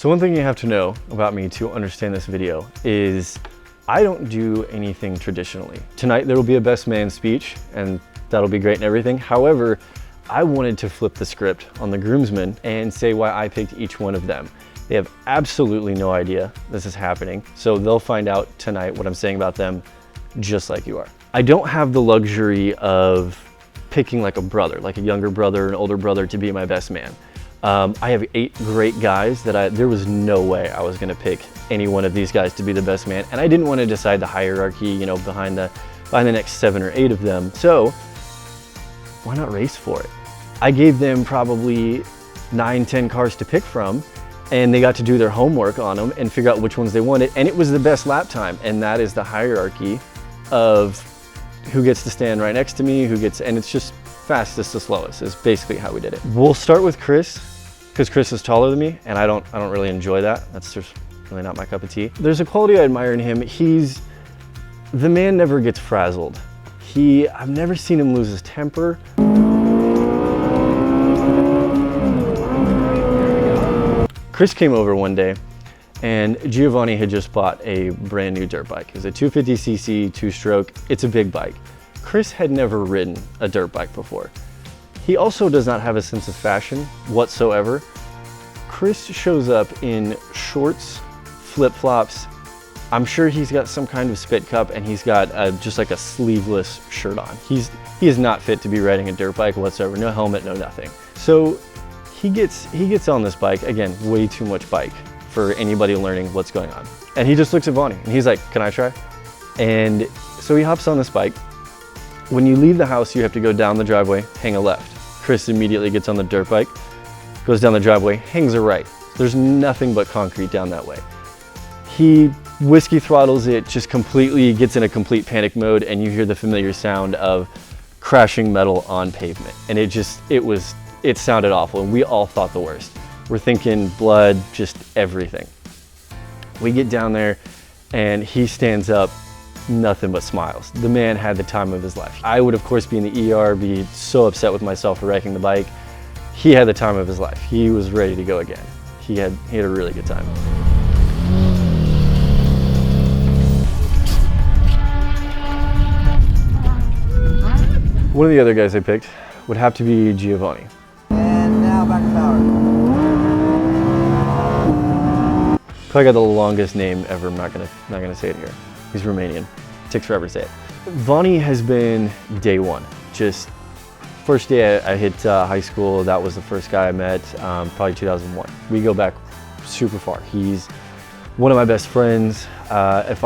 So one thing you have to know about me to understand this video is I don't do anything traditionally. Tonight there will be a best man speech and that'll be great and everything. However, I wanted to flip the script on the groomsmen and say why I picked each one of them. They have absolutely no idea this is happening, so they'll find out tonight what I'm saying about them just like you are. I don't have the luxury of picking like a brother, like a younger brother, an older brother to be my best man. I have 8 great guys that there was no way I was gonna pick any one of these guys to be the best man, and I didn't want to decide the hierarchy, you know, behind the next 7 or 8 of them. So why not race for it? I gave them probably 9, 10 cars to pick from, and they got to do their homework on them and figure out which ones they wanted, and it was the best lap time, and that is the hierarchy of who gets to stand right next to me, and it's just fastest to slowest is basically how we did it. We'll start with Chris, because Chris is taller than me, and I don't really enjoy that. That's just really not my cup of tea. There's a quality I admire in him. The man never gets frazzled. I've never seen him lose his temper. Chris came over one day and Giovanni had just bought a brand new dirt bike. It was a 250cc 2-stroke. It's a big bike. Chris had never ridden a dirt bike before. He also does not have a sense of fashion whatsoever. Chris shows up in shorts, flip-flops. I'm sure he's got some kind of spit cup and he's got just like a sleeveless shirt on. He is not fit to be riding a dirt bike whatsoever. No helmet, no nothing. So he gets on this bike, again, way too much bike for anybody learning what's going on. And he just looks at Vonnie and he's like, can I try? And so he hops on this bike. When you leave the house, you have to go down the driveway, hang a left. Chris immediately gets on the dirt bike, goes down the driveway, hangs a right. There's nothing but concrete down that way. He whiskey throttles it, just completely gets in a complete panic mode, and you hear the familiar sound of crashing metal on pavement. And it sounded awful, and we all thought the worst. We're thinking blood, just everything. We get down there, and he stands up, nothing but smiles. The man had the time of his life. I would, of course, be in the ER, be so upset with myself for wrecking the bike. He had the time of his life. He was ready to go again. He had a really good time. One of the other guys I picked would have to be Giovanni. And now back to power. Probably got the longest name ever. I'm not gonna say it here. He's Romanian. It takes forever to say it. Vonnie has been day one. Just first day I hit high school. That was the first guy I met. Probably 2001. We go back super far. He's one of my best friends. If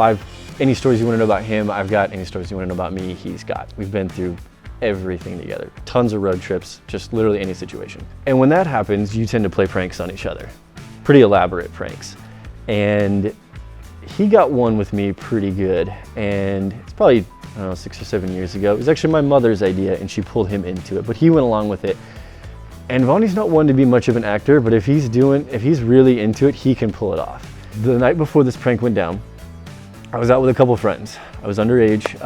any stories you want to know about him, I've got. Any stories you want to know about me, he's got. We've been through everything together. Tons of road trips, just literally any situation. And when that happens, you tend to play pranks on each other. Pretty elaborate pranks. And he got one with me pretty good. And it's probably, I don't know, 6 or 7 years ago. It was actually my mother's idea and she pulled him into it, but he went along with it. And Vonnie's not one to be much of an actor, but if he's really into it, he can pull it off. The night before this prank went down, I was out with a couple friends. I was underage,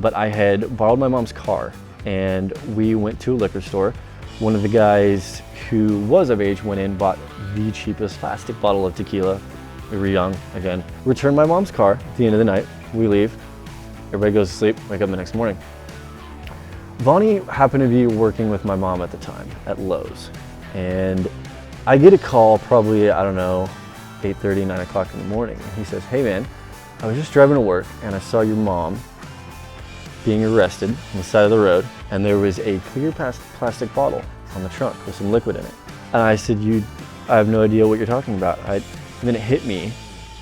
but I had borrowed my mom's car and we went to a liquor store. One of the guys who was of age went in, bought the cheapest plastic bottle of tequila. We were young, again. Returned my mom's car at the end of the night. We leave. Everybody goes to sleep, wake up the next morning. Vonnie happened to be working with my mom at the time at Lowe's. And I get a call probably, I don't know, 8:30, 9 o'clock in the morning. And he says, hey man, I was just driving to work and I saw your mom being arrested on the side of the road, and there was a clear plastic bottle on the trunk with some liquid in it. And I said, I have no idea what you're talking about. And then it hit me.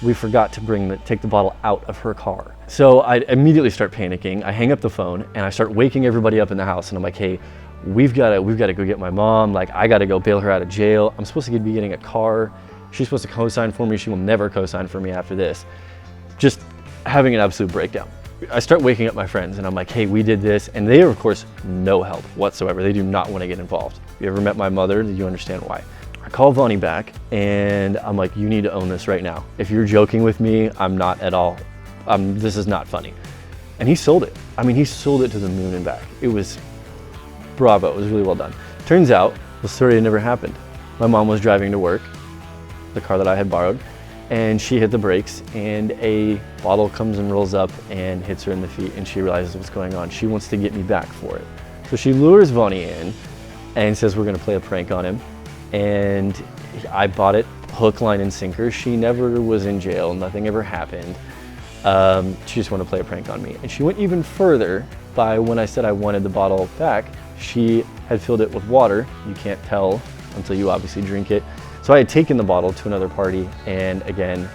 We forgot to take the bottle out of her car. So I immediately start panicking. I hang up the phone and I start waking everybody up in the house. And I'm like, hey, we've got to go get my mom. Like, I got to go bail her out of jail. I'm supposed to be getting a car. She's supposed to co-sign for me. She will never co-sign for me after this. Just having an absolute breakdown. I start waking up my friends and I'm like, hey, we did this. And they are, of course, no help whatsoever. They do not want to get involved. If you ever met my mother, you understand why. I call Vonnie back and I'm like, you need to own this right now. If you're joking with me, I'm not at all. This is not funny. And he sold it. I mean, he sold it to the moon and back. It was bravo. It was really well done. Turns out the story had never happened. My mom was driving to work the car that I had borrowed, and she hit the brakes, and a bottle comes and rolls up and hits her in the feet, and she realizes what's going on. She wants to get me back for it. So she lures Vonnie in and says we're gonna play a prank on him, and I bought it hook, line, and sinker. She never was in jail, nothing ever happened. She just wanted to play a prank on me. And she went even further by when I said I wanted the bottle back, she had filled it with water. You can't tell until you obviously drink it. So I had taken the bottle to another party and again,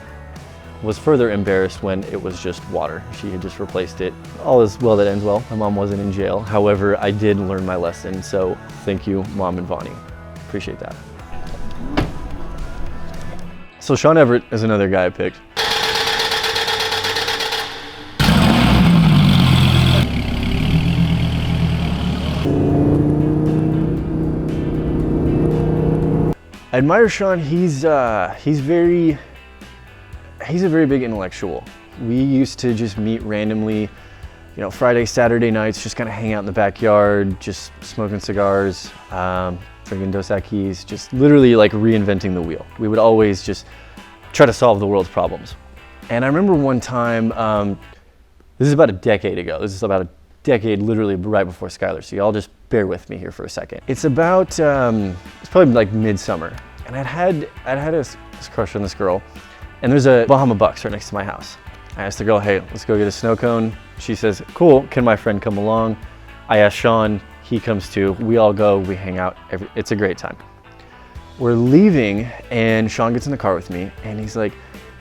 was further embarrassed when it was just water. She had just replaced it. All is well that ends well. My mom wasn't in jail. However, I did learn my lesson. So thank you, Mom and Vonnie. Appreciate that. So Sean Everett is another guy I picked. I admire Sean. He's a very big intellectual. We used to just meet randomly, you know, Friday, Saturday nights, just kind of hang out in the backyard, just smoking cigars, drinking Dos Equis, just literally like reinventing the wheel. We would always just try to solve the world's problems. And I remember one time, this is about a decade ago. This is about a decade, literally right before Skyler. So y'all just bear with me here for a second. It's about, it's probably like midsummer. And I'd had this crush on this girl. And there's a Bahama Bucks right next to my house. I asked the girl, hey, let's go get a snow cone. She says, cool, can my friend come along? I asked Sean, he comes too. We all go, we hang out, it's a great time. We're leaving and Sean gets in the car with me and he's like,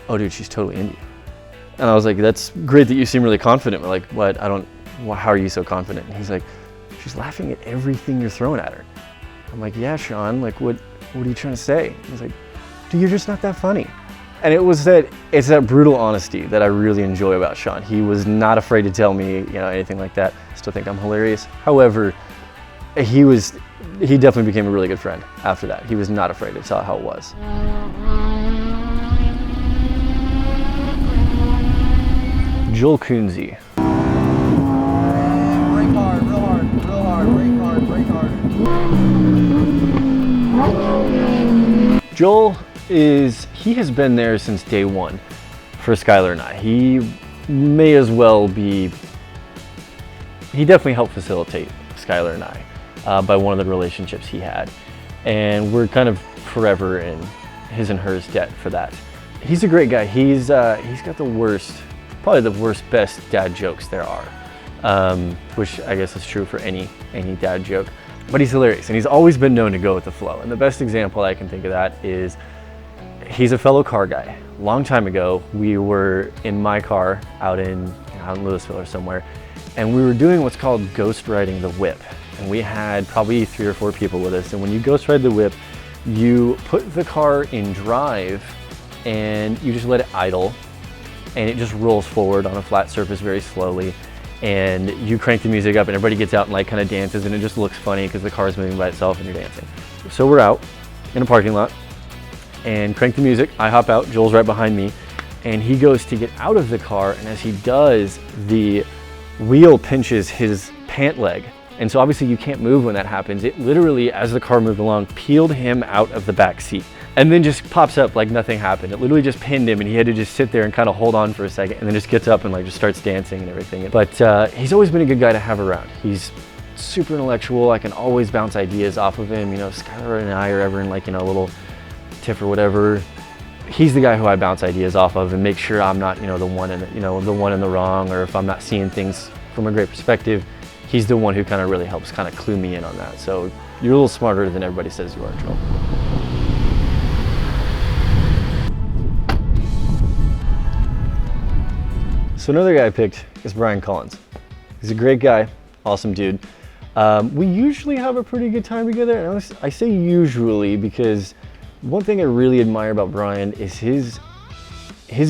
oh dude, she's totally into you. And I was like, that's great that you seem really confident. We're like, what, how are you so confident? And he's like, she's laughing at everything you're throwing at her. I'm like, yeah, Sean, like what are you trying to say? He's like, dude, you're just not that funny. And it's that brutal honesty that I really enjoy about Sean. He was not afraid to tell me, you know, anything like that. Still think I'm hilarious. However, he definitely became a really good friend after that. He was not afraid to tell how it was. Joel Kunze. Brake hard, real hard, real hard, brake hard, brake hard. Joel he has been there since day one for Skyler and I. He may as well be, he definitely helped facilitate Skyler and I by one of the relationships he had. And we're kind of forever in his and hers debt for that. He's a great guy. He's got the worst, probably the worst, best dad jokes there are, which I guess is true for any dad joke. But he's hilarious, and he's always been known to go with the flow. And the best example I can think of that is, he's a fellow car guy. Long time ago, we were in my car out in Louisville or somewhere, and we were doing what's called ghost riding the whip. And we had probably 3 or 4 people with us. And when you ghost ride the whip, you put the car in drive and you just let it idle, and it just rolls forward on a flat surface very slowly. And you crank the music up and everybody gets out and like kind of dances, and it just looks funny because the car is moving by itself and you're dancing. So we're out in a parking lot and crank the music. I hop out, Joel's right behind me, and he goes to get out of the car, and as he does, the wheel pinches his pant leg. And so obviously you can't move when that happens. It literally, as the car moved along, peeled him out of the back seat and then just pops up like nothing happened. It literally just pinned him, and he had to just sit there and kind of hold on for a second, and then just gets up and like just starts dancing and everything. But he's always been a good guy to have around. He's super intellectual. I can always bounce ideas off of him. You know, Skyler and I are ever in like, you know, a little tiff or whatever, he's the guy who I bounce ideas off of and make sure I'm not, you know, the one in the wrong, or if I'm not seeing things from a great perspective, he's the one who kind of really helps kind of clue me in on that. So you're a little smarter than everybody says you are, Joel. So another guy I picked is Brian Collins. He's a great guy, awesome dude. We usually have a pretty good time together, and I say usually because one thing I really admire about Brian is his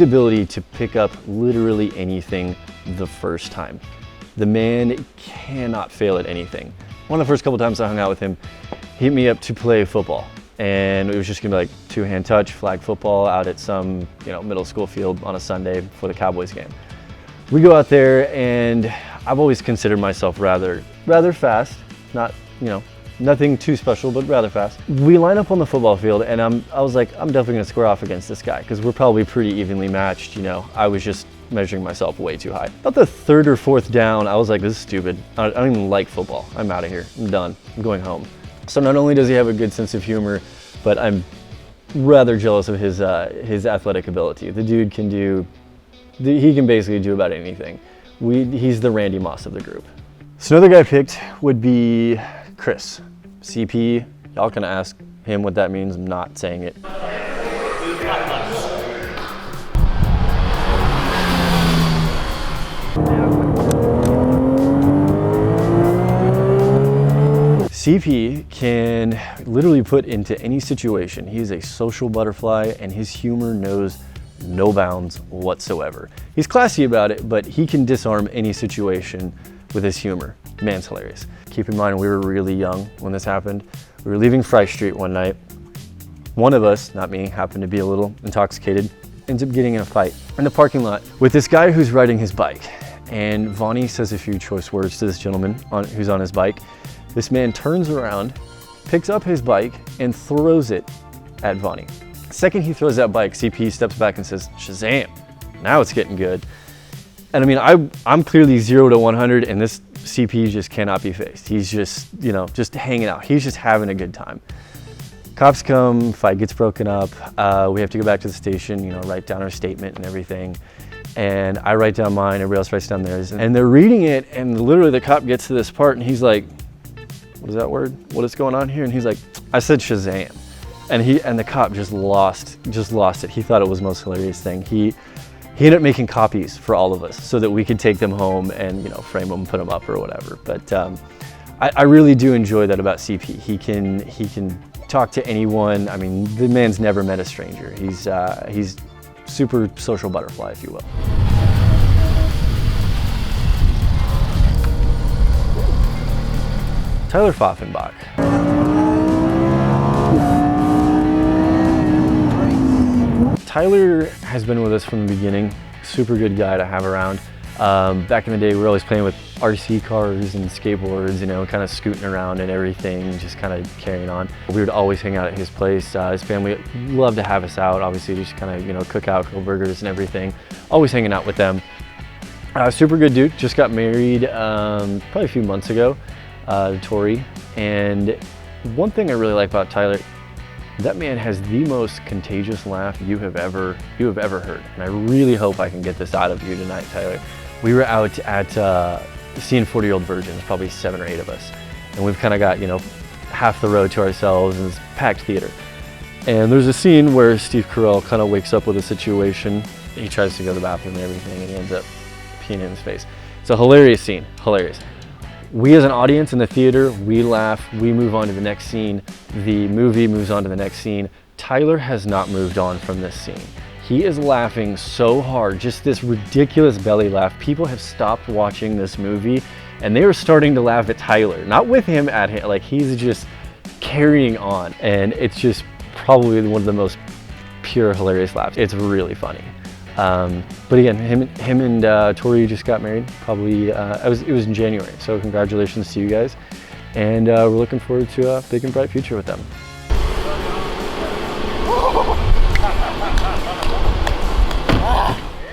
ability to pick up literally anything the first time. The man cannot fail at anything. One of the first couple times I hung out with him, he hit me up to play football, and it was just gonna be like 2-hand touch, flag football out at some, you know, middle school field on a Sunday before the Cowboys game. We go out there, and I've always considered myself rather fast, not Nothing too special, but rather fast. We line up on the football field, and I was like, I'm definitely gonna square off against this guy because we're probably pretty evenly matched. You know, I was just measuring myself way too high. About the third or fourth down, I was like, this is stupid. I don't even like football. I'm out of here. I'm done. I'm going home. So not only does he have a good sense of humor, but I'm rather jealous of his athletic ability. The dude can he can basically do about anything. He's the Randy Moss of the group. So another guy I picked would be Chris. CP, y'all can ask him what that means. I'm not saying it. CP can literally put into any situation. He is a social butterfly and his humor knows no bounds whatsoever. He's classy about it, but he can disarm any situation with his humor. Man's hilarious. Keep in mind, we were really young when this happened. We were leaving Fry Street one night. One of us, not me, happened to be a little intoxicated, ends up getting in a fight in the parking lot with this guy who's riding his bike. And Vonnie says a few choice words to this gentleman who's on his bike. This man turns around, picks up his bike, and throws it at Vonnie. The second he throws that bike, CP steps back and says, Shazam, now it's getting good. And I mean, I'm clearly 0 to 100, and this CP just cannot be faced. He's just, you know, just hanging out. He's just having a good time. Cops come, fight gets broken up. We have to go back to the station, you know, write down our statement and everything. And I write down mine, everybody else writes down theirs. And they're reading it, and literally the cop gets to this part, and he's like, what is that word? What is going on here? And he's like, I said Shazam. And the cop just lost it. He thought it was the most hilarious thing. He ended up making copies for all of us so that we could take them home and, you know, frame them, put them up or whatever. But I really do enjoy that about CP. He can talk to anyone. I mean, the man's never met a stranger. He's super social butterfly, if you will. Tyler Pfaffenbach. Tyler has been with us from the beginning. Super good guy to have around. Back in the day, we were always playing with RC cars and skateboards, you know, kind of scooting around and everything, just kind of carrying on. We would always hang out at his place. His family loved to have us out, obviously, just kind of, you know, cook out, grill burgers and everything. Always hanging out with them. Super good dude, just got married probably a few months ago. Tori, and one thing I really like about Tyler, that man has the most contagious laugh you have ever heard, and I really hope I can get this out of you tonight, Tyler. We were out at seeing 40-Year-Old Virgins, probably 7 or 8 of us, and we've kind of got, you know, half the road to ourselves in this packed theater. And there's a scene where Steve Carell kind of wakes up with a situation. He tries to go to the bathroom and everything, and he ends up peeing in his face. It's a hilarious scene, hilarious. We as an audience in the theater, we laugh, we move on to the next scene. The movie moves on to the next scene. Tyler has not moved on from this scene. He is laughing so hard, just this ridiculous belly laugh. People have stopped watching this movie and they are starting to laugh at Tyler, not with him, at him. Like, he's just carrying on, and it's just probably one of the most pure hilarious laughs. It's really funny. But again, him and Tori just got married. Probably it was in January. So congratulations to you guys, and we're looking forward to a big and bright future with them.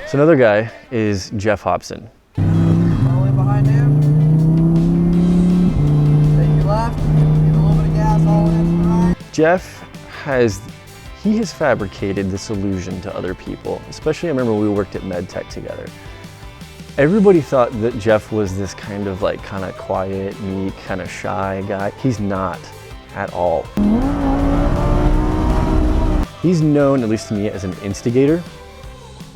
So another guy is Jeff Hobson. Rolling behind him. Take your left. Get a little bit of gas all in to the right. Jeff has fabricated this illusion to other people, especially I remember we worked at MedTech together. Everybody thought that Jeff was this kind of quiet, meek, kind of shy guy. He's not at all. He's known, at least to me, as an instigator.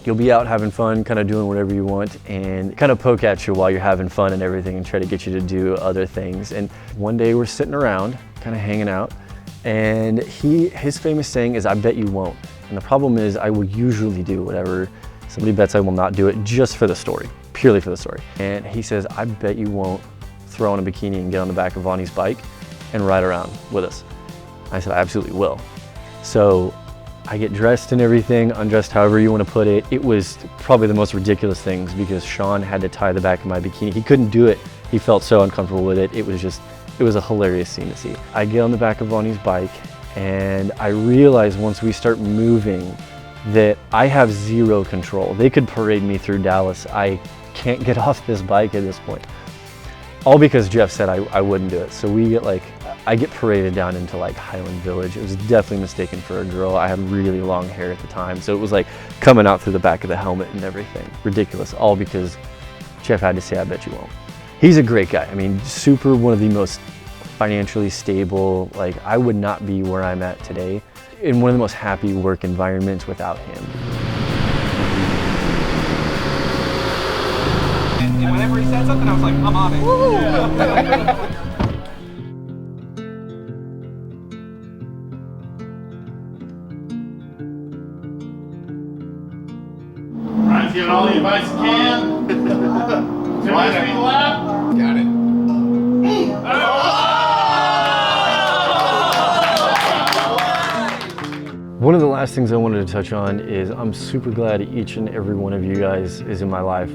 You'll be out having fun, kind of doing whatever you want, and kind of poke at you while you're having fun and everything and try to get you to do other things. And one day we're sitting around, kind of hanging out, and his famous saying is, I bet you won't. And the problem is, I will usually do whatever somebody bets I will not do it, just for the story, purely for the story. And he says, I bet you won't throw on a bikini and get on the back of Vonnie's bike and ride around with us. I said, I absolutely will. So I get dressed and everything, undressed, however you want to put it. It was probably the most ridiculous things because Sean had to tie the back of my bikini. He couldn't do it. He felt so uncomfortable with it. It was just it was a hilarious scene to see. I get on the back of Vonnie's bike and I realize once we start moving that I have zero control. They could parade me through Dallas. I can't get off this bike at this point. All because Jeff said I wouldn't do it. So I get paraded down into like Highland Village. It was definitely mistaken for a girl. I had really long hair at the time. So it was like coming out through the back of the helmet and everything. Ridiculous, all because Jeff had to say, I bet you won't. He's a great guy. I mean, one of the most financially stable. Like, I would not be where I'm at today in one of the most happy work environments without him. And whenever he said something, I was like, I'm on it. Ryan's giving all the advice he can. Finish me the lap. Got it. One of the last things I wanted to touch on is I'm super glad each and every one of you guys is in my life.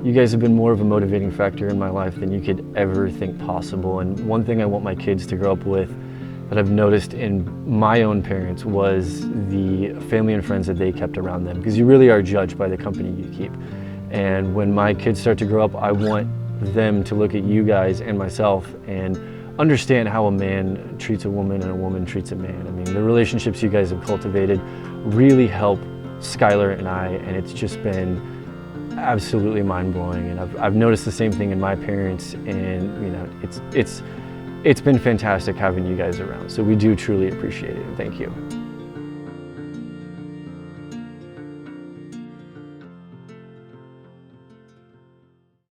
You guys have been more of a motivating factor in my life than you could ever think possible. And one thing I want my kids to grow up with that I've noticed in my own parents was the family and friends that they kept around them, because you really are judged by the company you keep. And when my kids start to grow up, I want them to look at you guys and myself and understand how a man treats a woman and a woman treats a man. I mean, the relationships you guys have cultivated really help Skyler and I, and it's just been absolutely mind-blowing. And I've noticed the same thing in my parents, and you know, it's been fantastic having you guys around. So we do truly appreciate it, and thank you.